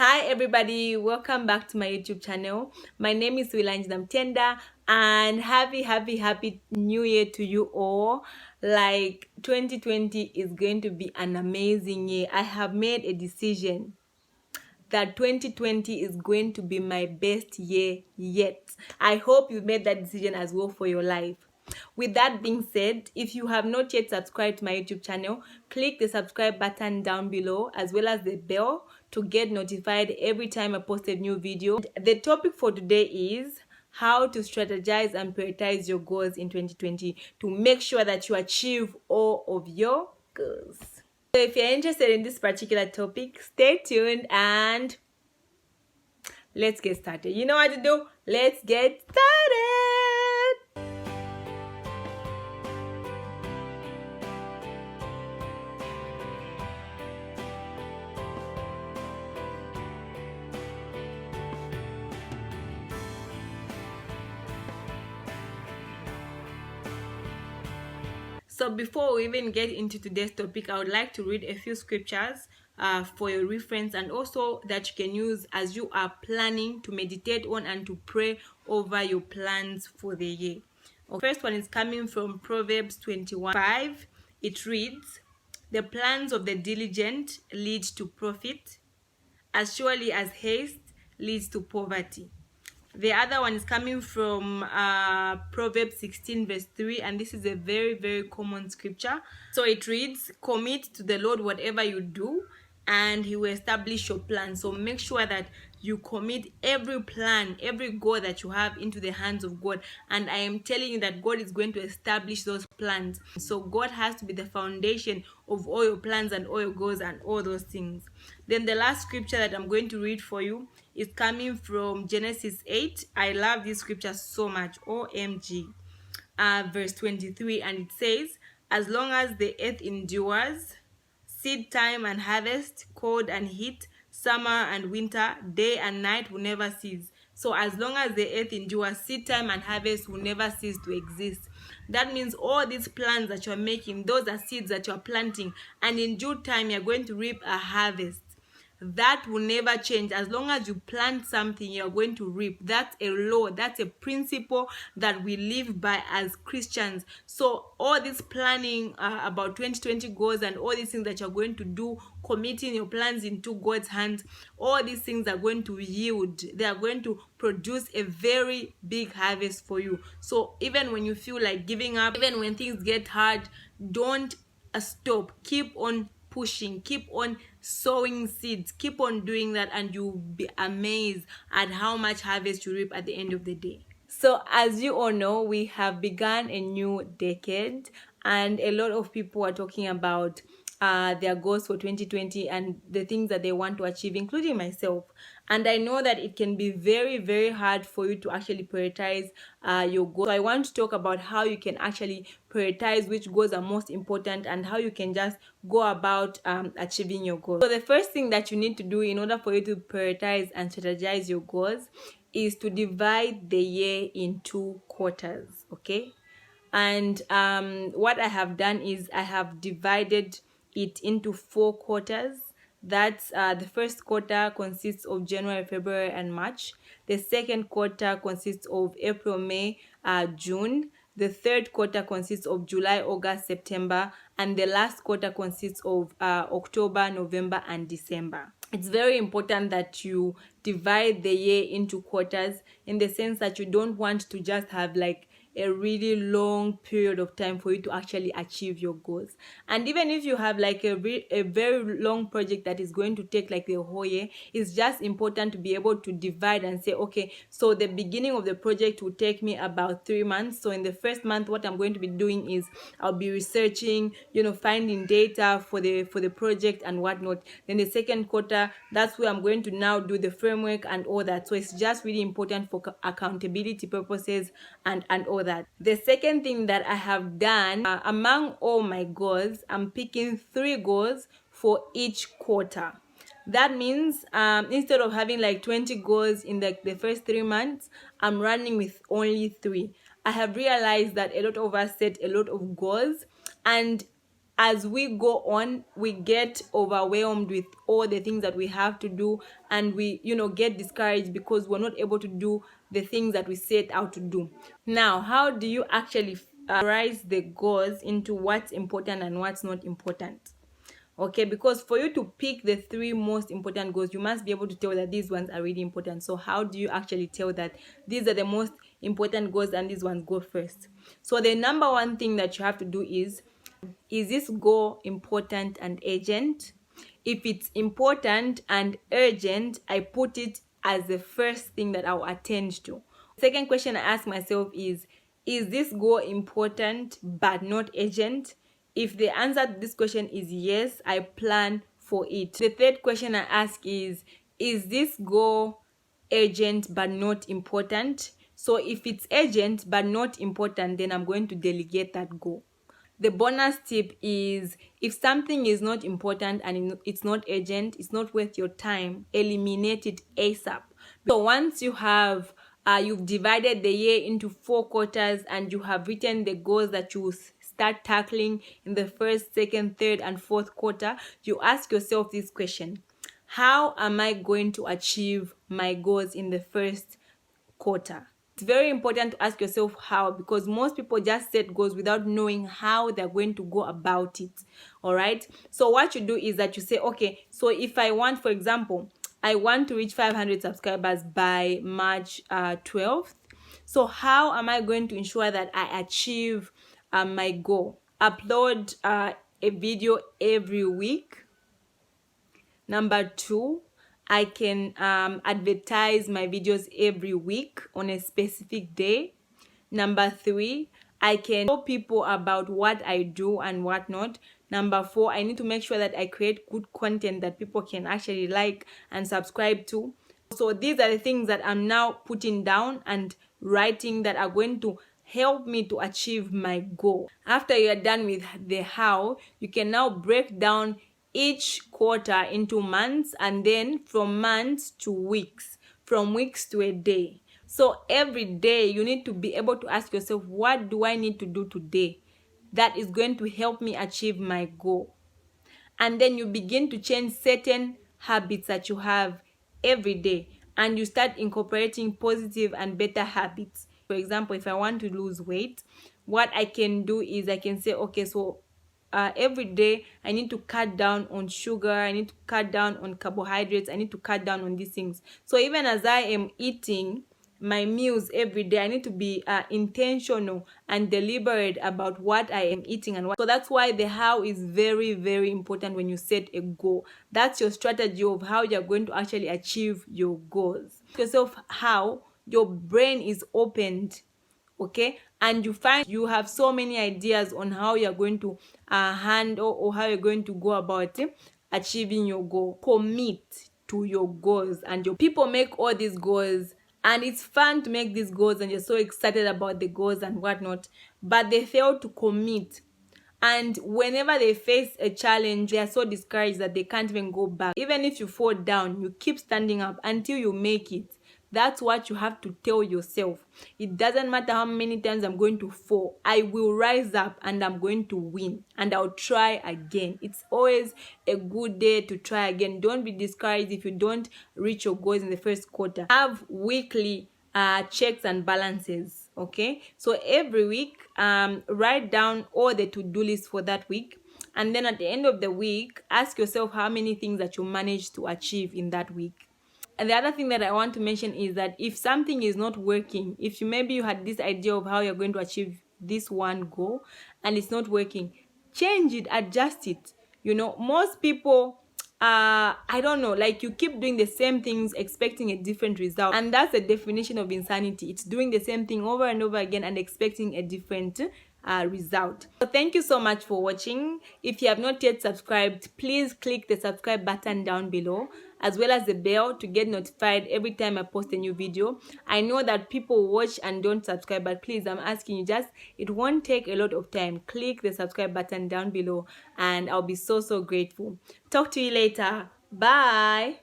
Hi everybody, welcome back to my YouTube channel. My name is Suwilanjinamutenda and happy new year to you all. Like 2020 is going to be an amazing year. I have made a decision that 2020 is going to be my best year yet. I hope you made that decision as well for your life. With that being said, if you have not yet subscribed to my YouTube channel, click the subscribe button down below as well as the bell to get notified every time I post a new video. The topic for today is how to strategize and prioritize your goals in 2020 to make sure that you achieve all of your goals. So if you're interested in this particular topic, stay tuned and let's get started. You know what to do? Let's get started. So before we even get into today's topic, I would like to read a few scriptures for your reference and also that you can use as you are planning to meditate on and to pray over your plans for the year. Okay. First one is coming from Proverbs 21:5. It reads, "The plans of the diligent lead to profit, as surely as haste leads to poverty." The other one is coming from Proverbs 16:3, and this is a very common scripture. So it reads, "Commit to the Lord whatever you do, and he will establish your plan." So make sure that you commit every plan, every goal that you have into the hands of God, and I am telling you that God is going to establish those plans. So God has to be the foundation of all your plans and all your goals and all those things. Then the last scripture that I'm going to read for you is coming from Genesis 8. I love this scripture so much. OMG. Verse 23, and it says, "As long as the earth endures, seed time and harvest, cold and heat, summer and winter, day and night will never cease." So as long as the earth endures, seed time and harvest will never cease to exist. That means all these plans that you're making, those are seeds that you're planting, and in due time you're going to reap a harvest. That will never change. As long as you plant something, you're going to reap. That's a law, that's a principle that we live by as Christians. So all this planning about 2020 goals and all these things that you're going to do, committing your plans into God's hands, all these things are going to yield. They are going to produce a very big harvest for you. So even when you feel like giving up, even when things get hard, don't stop. Keep on pushing, keep on sowing seeds, keep on doing that, and you'll be amazed at how much harvest you reap at the end of the day. So as you all know, we have begun a new decade, and a lot of people are talking about their goals for 2020 and the things that they want to achieve, including myself. And I know that it can be very hard for you to actually prioritize your goals. So I want to talk about how you can actually prioritize which goals are most important and how you can just go about achieving your goals. So the first thing that you need to do in order for you to prioritize and strategize your goals is to divide the year in 2 quarters, okay? And what I have done is I have divided it into 4 quarters. That's the first quarter consists of January, February, and March. The second quarter consists of April, May, June. The third quarter consists of July, August, September, and the last quarter consists of October, November, and December. It's very important that you divide the year into quarters, in the sense that you don't want to just have like a really long period of time for you to actually achieve your goals. And even if you have like a very long project that is going to take like the whole year, it's just important to be able to divide and say, okay, so the beginning of the project will take me about 3 months. So in the first month, what I'm going to be doing is I'll be researching, finding data for the project and whatnot. Then the second quarter, that's where I'm going to now do the framework and all that. So it's just really important for accountability purposes and all that. The second thing that I have done, among all my goals, I'm picking 3 goals for each quarter. That means instead of having like 20 goals in the first 3 months, I'm running with only 3. I have realized that a lot of us set a lot of goals, and as we go on, we get overwhelmed with all the things that we have to do, and we get discouraged because we're not able to do the things that we set out to do. Now, how do you actually categorize the goals into what's important and what's not important? Okay, because for you to pick the 3 most important goals, you must be able to tell that these ones are really important. So how do you actually tell that these are the most important goals and these ones go first? So the number one thing that you have to do is this goal important and urgent? If it's important and urgent, I put it as the first thing that I'll attend to. Second question I ask myself is this goal important but not urgent? If the answer to this question is yes, I plan for it. The third question I ask is this goal urgent but not important? So if it's urgent but not important, then I'm going to delegate that goal. The bonus tip is, if something is not important and it's not urgent, it's not worth your time, eliminate it ASAP. So once you have you've divided the year into 4 quarters and you have written the goals that you start tackling in the first, second, third, and fourth quarter, you ask yourself this question: how am I going to achieve my goals in the first quarter? It's very important to ask yourself how, because most people just set goals without knowing how they're going to go about it. All right, so what you do is that you say, okay, so if I want, for example, I want to reach 500 subscribers by March 12th. So how am I going to ensure that I achieve my goal? Upload a video every week. Number 2, I can advertise my videos every week on a specific day. Number 3, I can tell people about what I do and what not. Number 4, I need to make sure that I create good content that people can actually like and subscribe to. So these are the things that I'm now putting down and writing that are going to help me to achieve my goal. After you're done with the how, you can now break down each quarter into months, and then from months to weeks, from weeks to a day. So every day you need to be able to ask yourself, what do I need to do today that is going to help me achieve my goal? And then you begin to change certain habits that you have every day, and you start incorporating positive and better habits. For example, if I want to lose weight, what I can do is I can say, okay, so every day I need to cut down on sugar, I need to cut down on carbohydrates, I need to cut down on these things. So even as I am eating my meals every day, I need to be intentional and deliberate about what I am eating and what. So that's why the how is very, very important when you set a goal. That's your strategy of how you're going to actually achieve your goals. Ask yourself how, your brain is opened, okay, and you find you have so many ideas on how you're going to handle or how you're going to go about achieving your goal. Commit to your goals, and your people make all these goals, and it's fun to make these goals and you're so excited about the goals and whatnot, but they fail to commit. And whenever they face a challenge, they are so discouraged that they can't even go back. Even if you fall down, you keep standing up until you make it. That's what you have to tell yourself. It doesn't matter how many times I'm going to fall, I will rise up and I'm going to win, and I'll try again. It's always a good day to try again. Don't be discouraged if you don't reach your goals in the first quarter. Have weekly checks and balances. Okay, so every week write down all the to-do lists for that week, and then at the end of the week ask yourself how many things that you managed to achieve in that week. And the other thing that I want to mention is that if something is not working, if maybe you had this idea of how you're going to achieve this one goal and it's not working, change it, adjust it. Most people I don't know, like, you keep doing the same things expecting a different result, and that's the definition of insanity. It's doing the same thing over and over again and expecting a different result. So thank you so much for watching. If you have not yet subscribed, please click the subscribe button down below, as well as the bell to get notified every time I post a new video. I know that people watch and don't subscribe, but please, I'm asking you, it won't take a lot of time. Click the subscribe button down below and I'll be so grateful. Talk to you later. Bye.